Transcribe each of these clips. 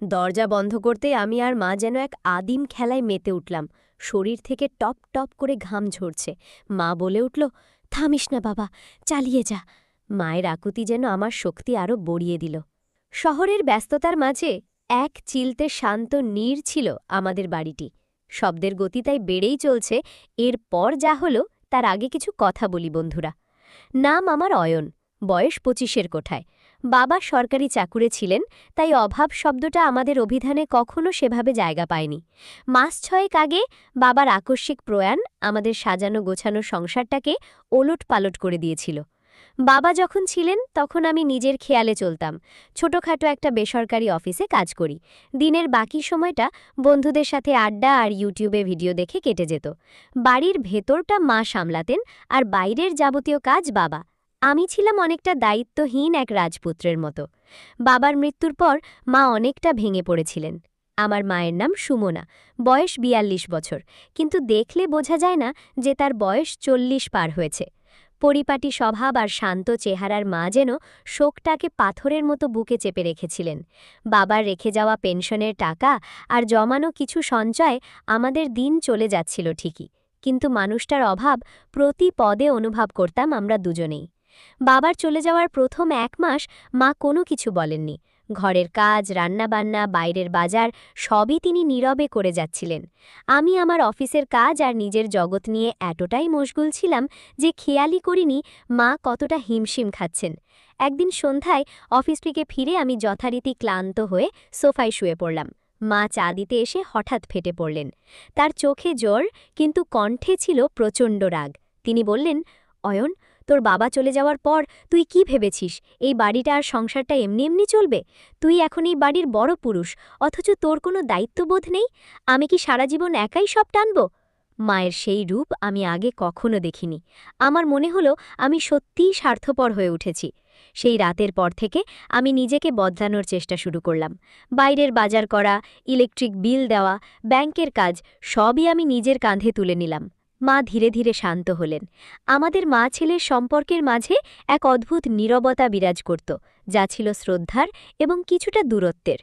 দরজা বন্ধ করতে আমি আর মা যেন এক আদিম খেলায় মেতে উঠলাম। শরীর থেকে টপ টপ করে ঘাম ঝরছে। মা বলে উঠল, থামিস না বাবা, চালিয়ে যা। মায়ের আকুতি যেন আমার শক্তি আরও বড়িয়ে দিল। শহরের ব্যস্ততার মাঝে এক চিলতে শান্ত নীড় ছিল আমাদের বাড়িটি। শব্দের গতি তাই বেড়েই চলছে। এরপর যা হলো তার আগে কিছু কথা বলি বন্ধুরা। নাম আমার অয়ন, বয়স ২৫-এর কোঠায়। বাবা সরকারি চাকুরে ছিলেন, তাই অভাব শব্দটা আমাদের অভিধানে কখনো সেভাবে জায়গা পায়নি। মাস ৬ আগে বাবার আকস্মিক প্রয়াণ আমাদের সাজানো গোছানো সংসারটাকে ওলটপালট করে দিয়েছিল। বাবা যখন ছিলেন তখন আমি নিজের খেয়ালে চলতাম। ছোটখাটো একটা বেসরকারি অফিসে কাজ করি। দিনের বাকি সময়টা বন্ধুদের সাথে আড্ডা আর ইউটিউবে ভিডিও দেখে কেটে যেত। বাড়ির ভেতরটা মা সামলাতেন, আর বাইরের যাবতীয় কাজ বাবা। আমি ছিলাম অনেকটা দায়িত্বহীন এক রাজপুত্রের মতো। বাবার মৃত্যুর পর মা অনেকটা ভেঙে পড়েছিলেন। আমার মায়ের নাম সুমনা, বয়স ৪২ বছর, কিন্তু দেখলে বোঝা যায় না যে তার বয়স ৪০ পার হয়েছে। পরিপাটি স্বভাব আর শান্ত চেহারার মা যেন শোকটাকে পাথরের মতো বুকে চেপে রেখেছিলেন। বাবার রেখে যাওয়া পেনশনের টাকা আর জমানো কিছু সঞ্চয় আমাদের দিন চলে যাচ্ছিল ঠিকই, কিন্তু মানুষটার অভাব প্রতি পদে অনুভব করতাম আমরা দুজনেই। বাবার চলে যাওয়ার প্রথম ১ মাস মা কোনো কিছু বলেননি। ঘরের কাজ, রান্নাবান্না, বাইরের বাজার সবই তিনি নীরবে করে যাচ্ছিলেন। আমি আমার অফিসের কাজ আর নিজের জগৎ নিয়ে এতটাই মশগুল ছিলাম যে খেয়ালই করিনি মা কতটা হিমশিম খাচ্ছেন। একদিন সন্ধ্যায় অফিস থেকে ফিরে আমি যথারীতি ক্লান্ত হয়ে সোফায় শুয়ে পড়লাম। মা চা দিতে এসে হঠাৎ ফেটে পড়লেন। তার চোখে জ্বর, কিন্তু কণ্ঠে ছিল প্রচণ্ড রাগ। তিনি বললেন, অয়ন, তোর বাবা চলে যাওয়ার পর তুই কি ভেবেছিস এই বাড়িটা আর সংসারটা এমনি এমনি চলবে? তুই এখন এই বাড়ির বড় পুরুষ, অথচ তোর কোনো দায়িত্ববোধ নেই। আমি কি সারা জীবন একাই সব টানব? মায়ের সেই রূপ আমি আগে কখনো দেখিনি। আমার মনে হলো আমি সত্যিই স্বার্থপর হয়ে উঠেছি। সেই রাতের পর থেকে আমি নিজেকে বদলানোর চেষ্টা শুরু করলাম। বাইরের বাজার করা, ইলেকট্রিক বিল দেওয়া, ব্যাংকের কাজ সবই আমি নিজের কাঁধে তুলে নিলাম। মা ধীরে ধীরে শান্ত হলেন। আমাদের মা ছেলের সম্পর্কের মাঝে এক অদ্ভুত নীরবতা বিরাজ করত, যা ছিল শ্রদ্ধার এবং কিছুটা দূরত্বের।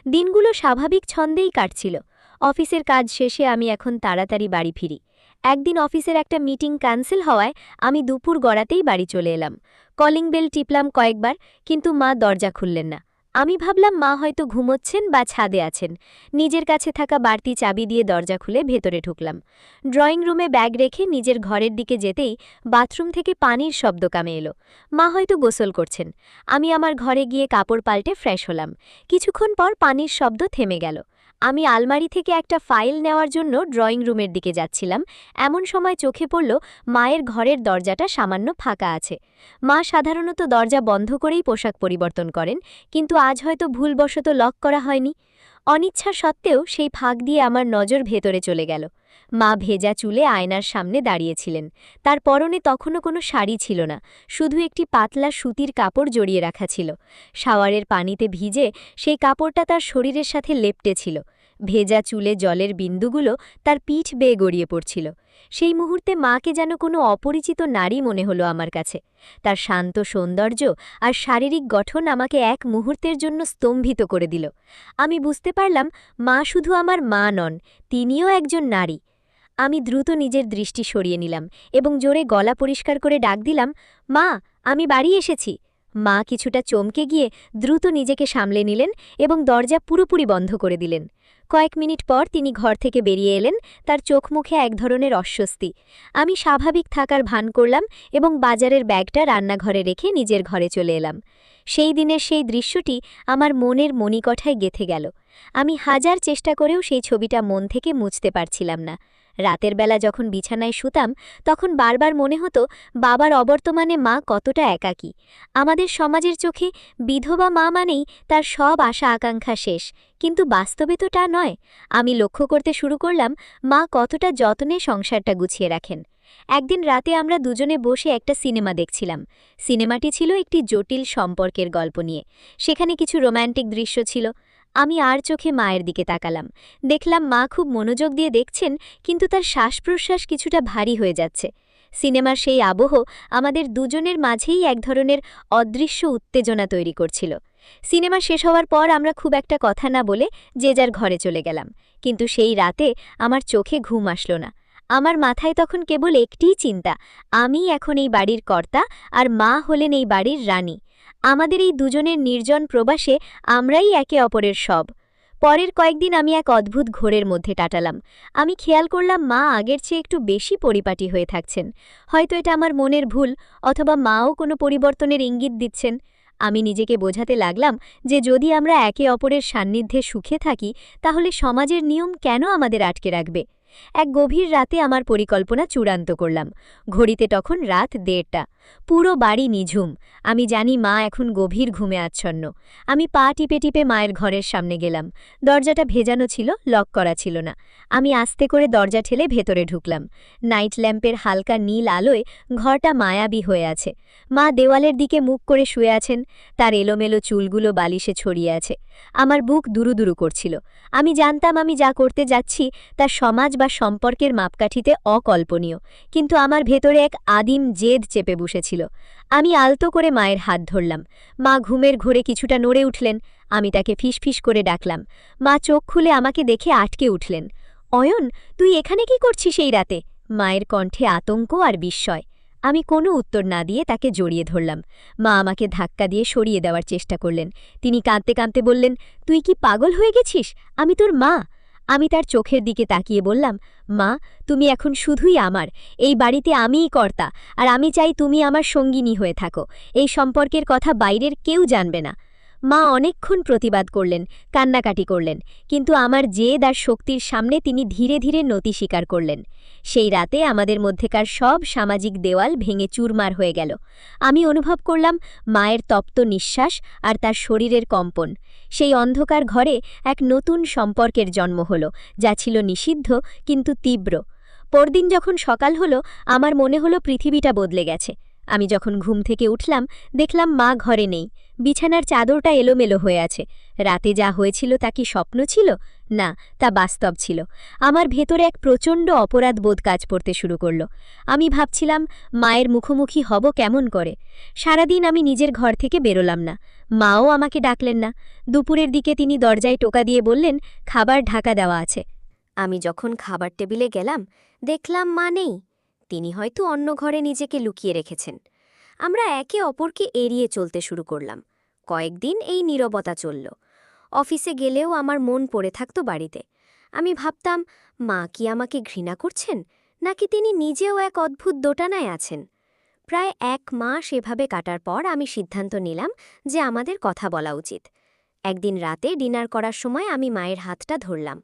দিনগুলো স্বাভাবিক ছন্দেই কাটছিল। অফিসের কাজ শেষে আমি এখন তাড়াতাড়ি বাড়ি ফিরি। একদিন অফিসের একটা মিটিং ক্যান্সেল হওয়ায় আমি দুপুর গড়াতেই বাড়ি চলে এলাম। কলিং বেল টিপলাম কয়েকবার, কিন্তু মা দরজা খুললেন না। আমি ভাবলাম মা হয়তো ঘুমোচ্ছেন বা ছাদে আছেন। নিজের কাছে থাকা বাড়তি চাবি দিয়ে দরজা খুলে ভেতরে ঢুকলাম। ড্রয়িং রুমে ব্যাগ রেখে নিজের ঘরের দিকে যেতেই বাথরুম থেকে পানির শব্দ কামে এলো। মা হয়তো গোসল করছেন। আমি আমার ঘরে গিয়ে কাপড় পাল্টে ফ্রেশ হলাম। কিছুক্ষণ পর পানির শব্দ থেমে গেল। আমি আলমারি থেকে একটা ফাইল নেওয়ার জন্য ড্রয়িং রুমের দিকে যাচ্ছিলাম। এমন সময় চোখে পড়ল মায়ের ঘরের দরজাটা সামান্য ফাঁকা আছে। মা সাধারণত দরজা বন্ধ করেই পোশাক পরিবর্তন করেন, কিন্তু আজ হয়তো ভুলবশত লক করা হয়নি। অনিচ্ছা সত্ত্বেও সেই ফাঁক দিয়ে আমার নজর ভেতরে চলে গেল। মা ভেজা চুলে আয়নার সামনে দাঁড়িয়েছিলেন। তার পরনে তখনও কোনো শাড়ি ছিল না, শুধু একটি পাতলা সুতির কাপড় জড়িয়ে রাখা ছিল। শাওয়ারের পানিতে ভিজে সেই কাপড়টা তার শরীরের সাথে লেপ্টে ছিল। ভেজা চুলে জলের বিন্দুগুলো তার পিঠ বেয়ে গড়িয়ে পড়ছিল। সেই মুহূর্তে মাকে যেন কোনো অপরিচিত নারী মনে হলো আমার কাছে। তার শান্ত সৌন্দর্য আর শারীরিক গঠন আমাকে এক মুহূর্তের জন্য স্তম্ভিত করে দিল। আমি বুঝতে পারলাম মা শুধু আমার মা নন, তিনিও একজন নারী। আমি দ্রুত নিজের দৃষ্টি সরিয়ে নিলাম এবং জোরে গলা পরিষ্কার করে ডাক দিলাম, মা, আমি বাড়ি এসেছি। মা কিছুটা চমকে গিয়ে দ্রুত নিজেকে সামলে নিলেন এবং দরজা পুরোপুরি বন্ধ করে দিলেন। কয়েক মিনিট পর তিনি ঘর থেকে বেরিয়ে এলেন, তার চোখ মুখে এক ধরনের অস্বস্তি। আমি স্বাভাবিক থাকার ভান করলাম এবং বাজারের ব্যাগটা রান্নাঘরে রেখে নিজের ঘরে চলে এলাম। সেই দিনের সেই দৃশ্যটি আমার মনের মণিকঠায় গেঁথে গেল। আমি হাজার চেষ্টা করেও সেই ছবিটা মন থেকে মুছতে পারছিলাম না। রাতের বেলা যখন বিছানায় শুতাম তখন বারবার মনে হতো বাবার অবর্তমানে মা কতটা একাকী। আমাদের সমাজের চোখে বিধবা মা মানেই তার সব আশা আকাঙ্ক্ষা শেষ, কিন্তু বাস্তবে তো তা নয়। আমি লক্ষ্য করতে শুরু করলাম মা কতটা যত্নে সংসারটা গুছিয়ে রাখেন। একদিন রাতে আমরা দুজনে বসে একটা সিনেমা দেখছিলাম। সিনেমাটি ছিল একটি জটিল সম্পর্কের গল্প নিয়ে। সেখানে কিছু রোম্যান্টিক দৃশ্য ছিল। আমি আর চোখে মায়ের দিকে তাকালাম। দেখলাম মা খুব মনোযোগ দিয়ে দেখছেন, কিন্তু তার শ্বাস-প্রশ্বাস কিছুটা ভারী হয়ে যাচ্ছে। সিনেমার সেই আবহ আমাদের দুজনের মাঝেই এক ধরনের অদৃশ্য উত্তেজনা তৈরি করছিল। সিনেমা শেষ হওয়ার পর আমরা খুব একটা কথা না বলে যে যার ঘরে চলে গেলাম, কিন্তু সেই রাতে আমার চোখে ঘুম আসলো না। আমার মাথায় তখন কেবল একটিই চিন্তা, আমি এখন এই বাড়ির কর্তা আর মা হলেন এই বাড়ির রানী। আমাদের এই দুজনের নির্জন প্রবাসে আমরাই একে অপরের সব। পরের কয়েকদিন আমি এক অদ্ভুত ঘোরের মধ্যে কাটালাম। আমি খেয়াল করলাম মা আগের চেয়ে একটু বেশি পরিপাটি হয়ে থাকছেন। হয়তো এটা আমার মনের ভুল, অথবা মাও কোনো পরিবর্তনের ইঙ্গিত দিচ্ছেন। আমি নিজেকে বোঝাতে লাগলাম যে যদি আমরা একে অপরের সান্নিধ্যে সুখে থাকি, তাহলে সমাজের নিয়ম কেন আমাদের আটকে রাখবে। এক গভীর রাতে আমার পরিকল্পনা চূড়ান্ত করলাম। ঘড়িতে তখন রাত 1:30। পুরো বাড়ি নিঝুম। আমি জানি মা এখন গভীর ঘুমে আচ্ছন্ন। আমি পা টিপে টিপে মায়ের ঘরের সামনে গেলাম। দরজাটা ভেজানো ছিল, লক করা ছিল না। আমি আস্তে করে দরজা ঠেলে ভেতরে ঢুকলাম। নাইট ল্যাম্পের হালকা নীল আলোয় ঘরটা মায়াবী হয়ে আছে। মা দেওয়ালের দিকে মুখ করে শুয়ে আছেন, তার এলোমেলো চুলগুলো বালিশে ছড়িয়ে আছে। আমার বুক দুরুদুরু করছিল। আমি জানতাম আমি যা করতে যাচ্ছি তা সমাজ বা সম্পর্কের মাপকাঠিতে অকল্পনীয়, কিন্তু আমার ভেতরে এক আদিম জেদ চেপে বসেছিল। আমি আলতো করে মায়ের হাত ধরলাম। মা ঘুমের ঘোরে কিছুটা নড়ে উঠলেন। আমি তাকে ফিসফিস করে ডাকলাম। মা চোখ খুলে আমাকে দেখে আটকে উঠলেন। অয়ন, তুই এখানে কি করছিস এই রাতে? মায়ের কণ্ঠে আতঙ্ক আর বিস্ময়। আমি কোনো উত্তর না দিয়ে তাকে জড়িয়ে ধরলাম। মা আমাকে ধাক্কা দিয়ে সরিয়ে দেওয়ার চেষ্টা করলেন। তিনি কাঁদতে কাঁদতে বললেন, তুই কি পাগল হয়ে গেছিস? আমি তোর মা। আমি তার চোখের দিকে তাকিয়ে বললাম, মা, তুমি এখন শুধুই আমার। এই বাড়িতে আমিই কর্তা, আর আমি চাই তুমি আমার সঙ্গিনী হয়ে থাকো। এই সম্পর্কের কথা বাইরের কেউ জানবে না। মা অনেকক্ষণ প্রতিবাদ করলেন, কান্নাকাটি করলেন, কিন্তু আমার জেদ আর শক্তির সামনে তিনি ধীরে ধীরে নতি স্বীকার করলেন। সেই রাতে আমাদের মধ্যেকার সব সামাজিক দেওয়াল ভেঙে চুরমার হয়ে গেল। আমি অনুভব করলাম মায়ের তপ্ত নিঃশ্বাস আর তার শরীরের কম্পন। সেই অন্ধকার ঘরে এক নতুন সম্পর্কের জন্ম হল, যা ছিল নিষিদ্ধ কিন্তু তীব্র। পরদিন যখন সকাল হলো, আমার মনে হলো পৃথিবীটা বদলে গেছে। আমি যখন ঘুম থেকে উঠলাম, দেখলাম মা ঘরে নেই। বিছানার চাদরটা এলোমেলো হয়ে আছে। রাতে যা হয়েছিল তা কি স্বপ্ন ছিল? না, তা বাস্তব ছিল। আমার ভেতরে এক প্রচণ্ড অপরাধবোধ কাজ করতে শুরু করল। আমি ভাবছিলাম, মায়ের মুখোমুখি হব কেমন করে। সারাদিন আমি নিজের ঘর থেকে বেরোলাম না। মাও আমাকে ডাকলেন না। দুপুরের দিকে তিনি দরজায় টোকা দিয়ে বললেন, খাবার ঢাকা দেওয়া আছে। আমি যখন খাবার টেবিলে গেলাম, দেখলাম মা নেই। তিনি হয়তো অন্য ঘরে নিজেকে লুকিয়ে রেখেছেন। আমরা একে অপরকে এড়িয়ে চলতে শুরু করলাম। কয়েকদিন এই নীরবতা চলল। অফিসে গেলেও আমার মন পড়ে থাকত বাড়িতে। আমি ভাবতাম, মা কি আমাকে ঘৃণা করছেন, নাকি তিনি নিজেও এক অদ্ভুত দোটানায় আছেন। প্রায় 1 মাস এভাবে কাটার পর আমি সিদ্ধান্ত নিলাম যে আমাদের কথা বলা উচিত। একদিন রাতে ডিনার করার সময় আমি মায়ের হাতটা ধরলাম।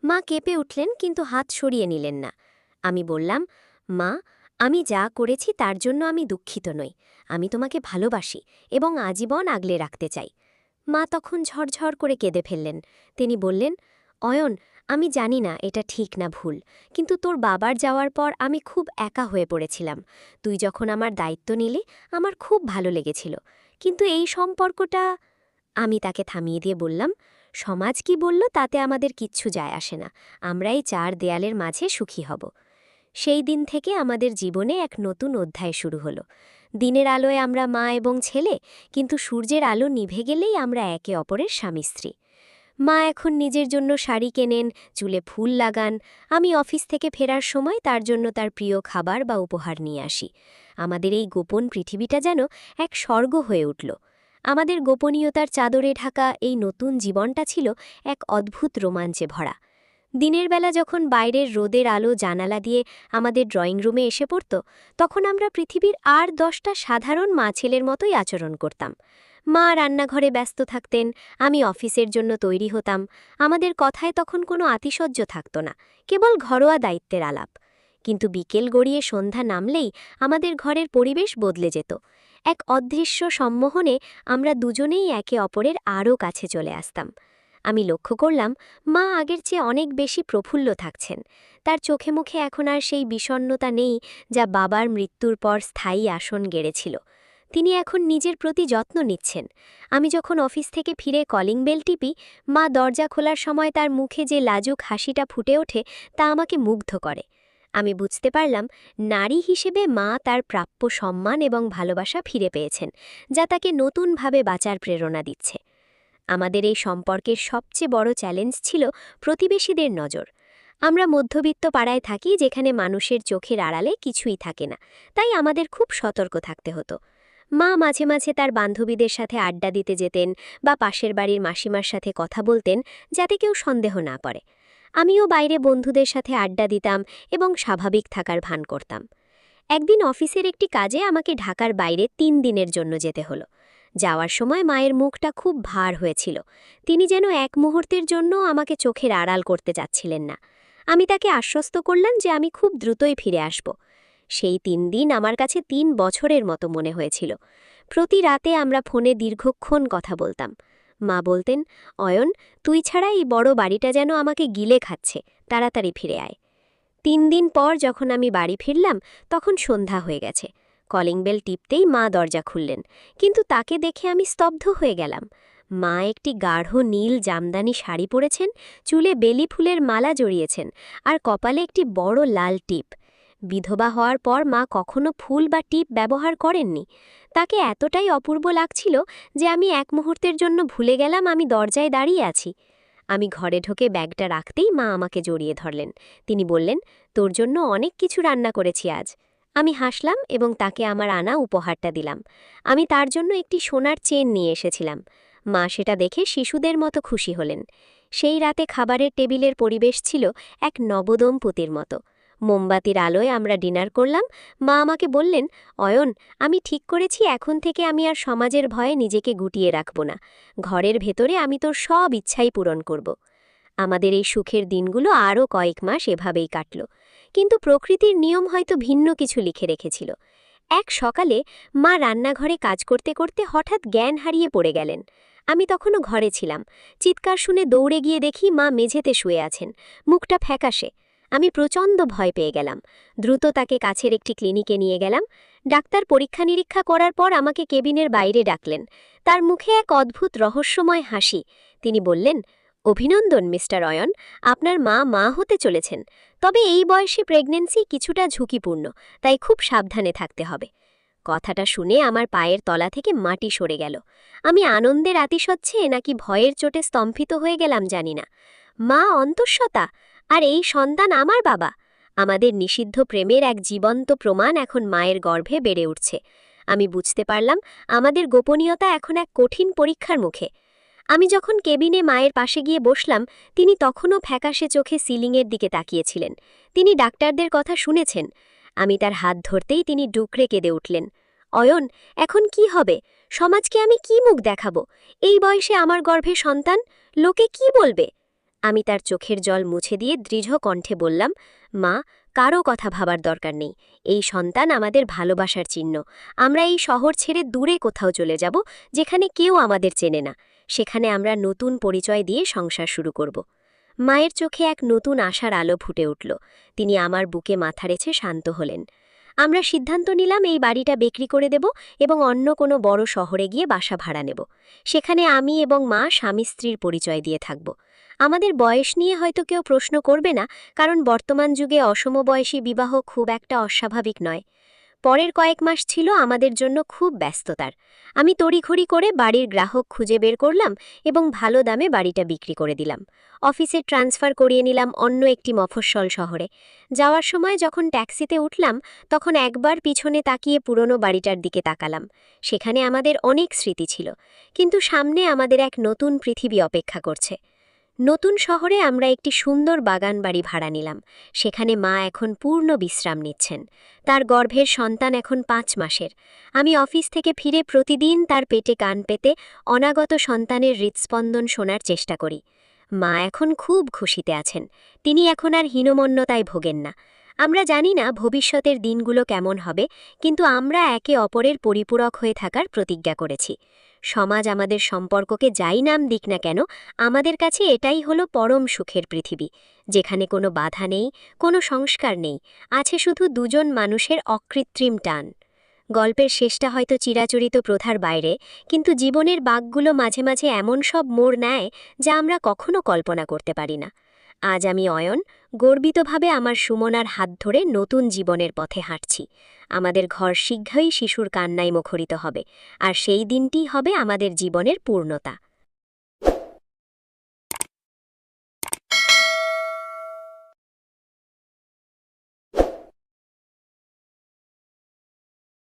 মা কেঁপে উঠলেন, কিন্তু হাত সরিয়ে নিলেন না। আমি বললাম, মা, আমি যা করেছি তার জন্য আমি দুঃখিত নই। আমি তোমাকে ভালোবাসি এবং আজীবন আগলে রাখতে চাই। মা তখন ঝরঝর করে কেঁদে ফেললেন। তিনি বললেন, অয়ন, আমি জানি না এটা ঠিক না ভুল, কিন্তু তোর বাবার যাওয়ার পর আমি খুব একা হয়ে পড়েছিলাম। তুই যখন আমার দায়িত্ব নিলি, আমার খুব ভালো লেগেছিল, কিন্তু এই সম্পর্কটা। আমি তাকে থামিয়ে দিয়ে বললাম, সমাজ কি বলল তাতে আমাদের কিচ্ছু যায় আসে না। আমরা এই 4 দেয়ালের মাঝে সুখী হব। সেই দিন থেকে আমাদের জীবনে এক নতুন অধ্যায় শুরু হলো। দিনের আলোয় আমরা মা এবং ছেলে, কিন্তু সূর্যের আলো নিভে গেলেই আমরা একে অপরের স্বামী স্ত্রী। মা এখন নিজের জন্য শাড়ি কেনেন, চুলে ফুল লাগান। আমি অফিস থেকে ফেরার সময় তার জন্য তার প্রিয় খাবার বা উপহার নিয়ে আসি। আমাদের এই গোপন পৃথিবীটা যেন এক স্বর্গ হয়ে উঠল। আমাদের গোপনীয়তার চাদরে ঢাকা এই নতুন জীবনটা ছিল এক অদ্ভুত রোমাঞ্চে ভরা। দিনের বেলা যখন বাইরের রোদের আলো জানালা দিয়ে আমাদের ড্রয়িং রুমে এসে পড়ত, তখন আমরা পৃথিবীর আর 10টা সাধারণ মা ছেলের মতোই আচরণ করতাম। মা রান্নাঘরে ব্যস্ত থাকতেন, আমি অফিসের জন্য তৈরি হতাম। আমাদের কথায় তখন কোনো আতিশয্য থাকত না, কেবল ঘরোয়া দায়িত্বের আলাপ। কিন্তু বিকেল গড়িয়ে সন্ধ্যা নামলেই আমাদের ঘরের পরিবেশ বদলে যেত। এক অদৃশ্য সম্মোহনে আমরা দুজনেই একে অপরের আরও কাছে চলে আসতাম। আমি লক্ষ্য করলাম, মা আগের চেয়ে অনেক বেশি প্রফুল্ল থাকছেন। তার চোখে মুখে এখন আর সেই বিষণ্ণতা নেই যা বাবার মৃত্যুর পর স্থায়ী আসন গেড়েছিল। তিনি এখন নিজের প্রতি যত্ন নিচ্ছেন। আমি যখন অফিস থেকে ফিরে কলিং বেল টিপি, মা দরজা খোলার সময় তার মুখে যে লাজুক হাসিটা ফুটে ওঠে তা আমাকে মুগ্ধ করে। আমি বুঝতে পারলাম, নারী হিসেবে মা তার প্রাপ্য সম্মান এবং ভালোবাসা ফিরে পেয়েছেন, যা তাকে নতুনভাবে বাঁচার প্রেরণা দিচ্ছে। আমাদের এই সম্পর্কের সবচেয়ে বড় চ্যালেঞ্জ ছিল প্রতিবেশীদের নজর। আমরা মধ্যবিত্ত পাড়ায় থাকি, যেখানে মানুষের চোখের আড়ালে কিছুই থাকে না, তাই আমাদের খুব সতর্ক থাকতে হতো। মা মাঝে মাঝে তার বান্ধবীদের সাথে আড্ডা দিতে যেতেন বা পাশের বাড়ির মাসিমার সাথে কথা বলতেন, যাতে কেউ সন্দেহ না করে। আমিও বাইরে বন্ধুদের সাথে আড্ডা দিতাম এবং স্বাভাবিক থাকার ভান করতাম। একদিন অফিসের একটি কাজে আমাকে ঢাকার বাইরে ৩ দিনের জন্য যেতে হলো। যাওয়ার সময় মায়ের মুখটা খুব ভার হয়েছিল। তিনি যেন এক মুহূর্তের জন্য আমাকে চোখের আড়াল করতে চাচ্ছিলেন না। আমি তাকে আশ্বস্ত করলাম যে আমি খুব দ্রুতই ফিরে আসব। সেই ৩ দিন আমার কাছে ৩ বছরের মতো মনে হয়েছিল। প্রতি রাতে আমরা ফোনে দীর্ঘক্ষণ কথা বলতাম। মা বলতেন, অয়ন, তুই ছাড়া এই বড় বাড়িটা যেন আমাকে গিলে খাচ্ছে, তাড়াতাড়ি ফিরে আয়। ৩ দিন পর যখন আমি বাড়ি ফিরলাম, তখন সন্ধ্যা হয়ে গেছে। কলিং বেল টিপতেই মা দরজা খুললেন, কিন্তু তাকে দেখে আমি স্তব্ধ হয়ে গেলাম। মা একটি গাঢ় নীল জামদানি শাড়ি পরেছেন, চুলে বেলি ফুলের মালা জড়িয়েছেন, আর কপালে একটি বড় লাল টিপ। বিধবা হওয়ার পর মা কখনো ফুল বা টিপ ব্যবহার করেননি। তাকে এতটাই অপূর্ব লাগছিল যে আমি এক মুহূর্তের জন্য ভুলে গেলাম আমি দরজায় দাঁড়িয়ে আছি। আমি ঘরে ঢোকে ব্যাগটা রাখতেই মা আমাকে জড়িয়ে ধরলেন। তিনি বললেন, তোর জন্য অনেক কিছু রান্না করেছি আজ। আমি হাসলাম এবং তাকে আমার আনা উপহারটা দিলাম। আমি তার জন্য একটি সোনার চেন নিয়ে এসেছিলাম। মা সেটা দেখে শিশুদের মতো খুশি হলেন। সেই রাতে খাবারের টেবিলের পরিবেশ ছিল এক নবদম্পতির মতো। মোমবাতির আলোয় আমরা ডিনার করলাম। মা আমাকে বললেন, অয়ন, আমি ঠিক করেছি এখন থেকে আমি আর সমাজের ভয়ে নিজেকে গুটিয়ে রাখব না। ঘরের ভেতরে আমি তোর সব ইচ্ছাই পূরণ করব। আমাদের এই সুখের দিনগুলো আরও কয়েক মাস এভাবেই কাটল। কিন্তু প্রকৃতির নিয়ম হয়তো ভিন্ন কিছু লিখে রেখেছিল। এক সকালে মা রান্নাঘরে কাজ করতে করতে হঠাৎ জ্ঞান হারিয়ে পড়ে গেলেন। আমি তখনও ঘরে ছিলাম। চিৎকার শুনে দৌড়ে গিয়ে দেখি মা মেঝেতে শুয়ে আছেন, মুখটা ফ্যাকাশে। আমি প্রচণ্ড ভয় পেয়ে গেলাম। দ্রুত তাকে কাছের একটি ক্লিনিকে নিয়ে গেলাম। ডাক্তার পরীক্ষা নিরীক্ষা করার পর আমাকে কেবিনের বাইরে ডাকলেন। তার মুখে এক অদ্ভুত রহস্যময় হাসি। তিনি বললেন, অভিনন্দন মিস্টার অয়ন, আপনার মা হতে চলেছেন। তবে এই বয়সে প্রেগন্যান্সি কিছুটা ঝুঁকিপূর্ণ, তাই খুব সাবধানে থাকতে হবে। কথাটা শুনে আমার পায়ের তলা থেকে মাটি সরে গেল। আমি আনন্দের আতিশয্যে নাকি ভয়ের চোটে স্তম্ভিত হয়ে গেলাম জানি না। মা অন্তঃসত্ত্বা, আর এই সন্তান আমার বাবা। আমাদের নিষিদ্ধ প্রেমের এক জীবন্ত প্রমাণ এখন মায়ের গর্ভে বেড়ে উঠছে। আমি বুঝতে পারলাম আমাদের গোপনীয়তা এখন এক কঠিন পরীক্ষার মুখে। আমি যখন কেবিনে মায়ের পাশে গিয়ে বসলাম, তিনি তখনও ফ্যাকাশে চোখে সিলিংয়ের দিকে তাকিয়েছিলেন। তিনি ডাক্তারদের কথা শুনেছেন। আমি তার হাত ধরতেই তিনি ডুকরে কেঁদে উঠলেন। অয়ন, এখন কি হবে? সমাজকে আমি কি মুখ দেখাবো? এই বয়সে আমার গর্ভে সন্তান, লোকে কি বলবে? আমি তার চোখের জল মুছে দিয়ে দৃঢ় কণ্ঠে বললাম, মা, কারও কথা ভাবার দরকার নেই। এই সন্তান আমাদের ভালোবাসার চিহ্ন। আমরা এই শহর ছেড়ে দূরে কোথাও চলে যাব, যেখানে কেউ আমাদের চেনে না। সেখানে আমরা নতুন পরিচয় দিয়ে সংসার শুরু করব। মায়ের চোখে এক নতুন আশার আলো ফুটে উঠল। তিনি আমার বুকে মাথা রেখে শান্ত হলেন। আমরা সিদ্ধান্ত নিলাম এই বাড়িটা বিক্রি করে দেব এবং অন্য কোনো বড় শহরে গিয়ে বাসা ভাড়া নেব। সেখানে আমি এবং মা স্বামী স্ত্রীর পরিচয় দিয়ে থাকব। আমাদের বয়স নিয়ে হয়তো কেউ প্রশ্ন করবে না, কারণ বর্তমান যুগে অসমবয়সী বিবাহ খুব একটা অস্বাভাবিক নয়। পরের কয়েক মাস ছিল আমাদের জন্য খুব ব্যস্ততার। আমি তড়িঘড়ি করে বাড়ির গ্রাহক খুঁজে বের করলাম এবং ভালো দামে বাড়িটা বিক্রি করে দিলাম। অফিসে ট্রান্সফার করিয়ে নিলাম অন্য একটি মফস্বল শহরে। যাওয়ার সময় যখন ট্যাক্সিতে উঠলাম, তখন একবার পিছনে তাকিয়ে পুরনো বাড়িটার দিকে তাকালাম। সেখানে আমাদের অনেক স্মৃতি ছিল, কিন্তু সামনে আমাদের এক নতুন পৃথিবী অপেক্ষা করছে। নতুন শহরে আমরা একটি সুন্দর বাগান বাড়ি ভাড়া নিলাম। সেখানে মা এখন পূর্ণ বিশ্রাম নিচ্ছেন। তার গর্ভের সন্তান এখন 5 মাসের। আমি অফিস থেকে ফিরে প্রতিদিন তার পেটে কান পেতে অনাগত সন্তানের হৃৎস্পন্দন শোনার চেষ্টা করি। মা এখন খুব খুশিতে আছেন। তিনি এখন আর হীনমন্যতায় ভোগেন না। আমরা জানি না ভবিষ্যতের দিনগুলো কেমন হবে, কিন্তু আমরা একে অপরের পরিপূরক হয়ে থাকার প্রতিজ্ঞা করেছি। সমাজ আমাদের সম্পর্ককে যাই নাম দিক না কেন, আমাদের কাছে এটাই হলো পরম সুখের পৃথিবী, যেখানে কোনো বাধা নেই, কোনো সংস্কার নেই, আছে শুধু দুজন মানুষের অকৃত্রিম টান। গল্পের শেষটা হয়তো চিরাচরিত প্রথার বাইরে, কিন্তু জীবনের বাঁকগুলো মাঝে মাঝে এমন সব মোড় নেয় যা আমরা কখনো কল্পনা করতে পারি না। আজ আমি অয়ন গর্বিতভাবে আমার সুমনার হাত ধরে নতুন জীবনের পথে হাঁটছি। আমাদের ঘর শীঘ্রই শিশুর কান্নায় মুখরিত হবে, আর সেই দিনটি হবে আমাদের জীবনের পূর্ণতা।